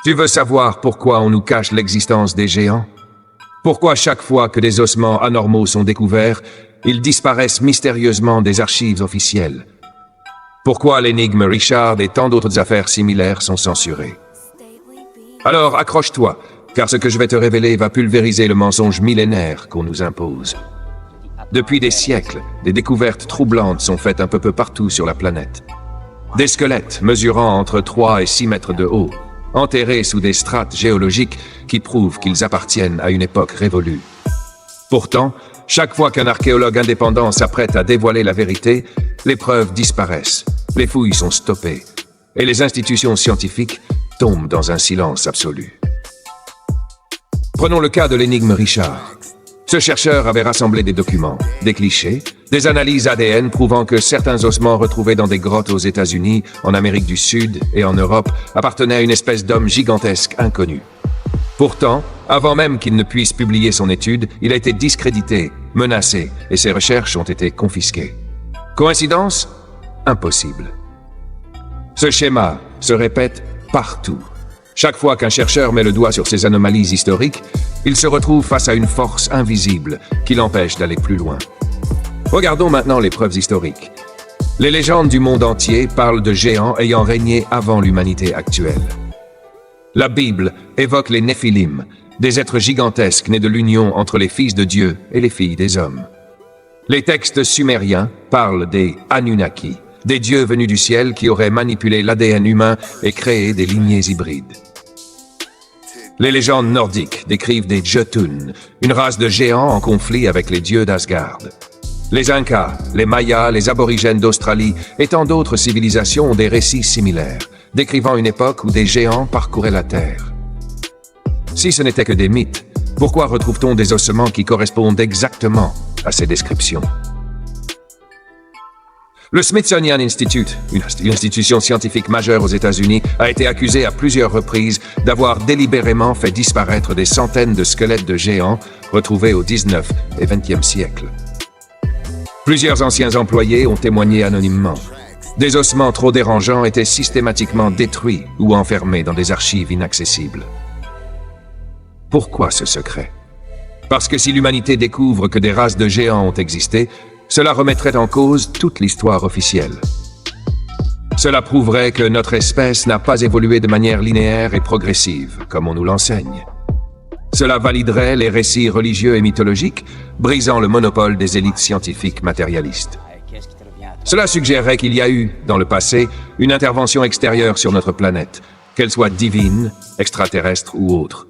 Tu veux savoir pourquoi on nous cache l'existence des géants? Pourquoi chaque fois que des ossements anormaux sont découverts, ils disparaissent mystérieusement des archives officielles? Pourquoi l'énigme Richard et tant d'autres affaires similaires sont censurées? Alors accroche-toi, car ce que je vais te révéler va pulvériser le mensonge millénaire qu'on nous impose. Depuis des siècles, des découvertes troublantes sont faites un peu partout sur la planète. Des squelettes mesurant entre 3 et 6 mètres de haut, enterrés sous des strates géologiques qui prouvent qu'ils appartiennent à une époque révolue. Pourtant, chaque fois qu'un archéologue indépendant s'apprête à dévoiler la vérité, les preuves disparaissent, les fouilles sont stoppées, et les institutions scientifiques tombent dans un silence absolu. Prenons le cas de l'énigme Richard. Ce chercheur avait rassemblé des documents, des clichés, des analyses ADN prouvant que certains ossements retrouvés dans des grottes aux États-Unis, en Amérique du Sud et en Europe appartenaient à une espèce d'homme gigantesque inconnu. Pourtant, avant même qu'il ne puisse publier son étude, il a été discrédité, menacé, et ses recherches ont été confisquées. Coïncidence? Impossible. Ce schéma se répète partout. Chaque fois qu'un chercheur met le doigt sur ces anomalies historiques, il se retrouve face à une force invisible qui l'empêche d'aller plus loin. Regardons maintenant les preuves historiques. Les légendes du monde entier parlent de géants ayant régné avant l'humanité actuelle. La Bible évoque les Néphilim, des êtres gigantesques nés de l'union entre les fils de Dieu et les filles des hommes. Les textes sumériens parlent des Anunnaki, des dieux venus du ciel qui auraient manipulé l'ADN humain et créé des lignées hybrides. Les légendes nordiques décrivent des Jotun, une race de géants en conflit avec les dieux d'Asgard. Les Incas, les Mayas, les aborigènes d'Australie et tant d'autres civilisations ont des récits similaires, décrivant une époque où des géants parcouraient la Terre. Si ce n'était que des mythes, pourquoi retrouve-t-on des ossements qui correspondent exactement à ces descriptions? Le Smithsonian Institute, une institution scientifique majeure aux États-Unis, a été accusé à plusieurs reprises d'avoir délibérément fait disparaître des centaines de squelettes de géants retrouvés au 19 et 20e siècle. Plusieurs anciens employés ont témoigné anonymement. Des ossements trop dérangeants étaient systématiquement détruits ou enfermés dans des archives inaccessibles. Pourquoi ce secret? Parce que si l'humanité découvre que des races de géants ont existé, cela remettrait en cause toute l'histoire officielle. Cela prouverait que notre espèce n'a pas évolué de manière linéaire et progressive, comme on nous l'enseigne. Cela validerait les récits religieux et mythologiques, brisant le monopole des élites scientifiques matérialistes. Cela suggérerait qu'il y a eu, dans le passé, une intervention extérieure sur notre planète, qu'elle soit divine, extraterrestre ou autre.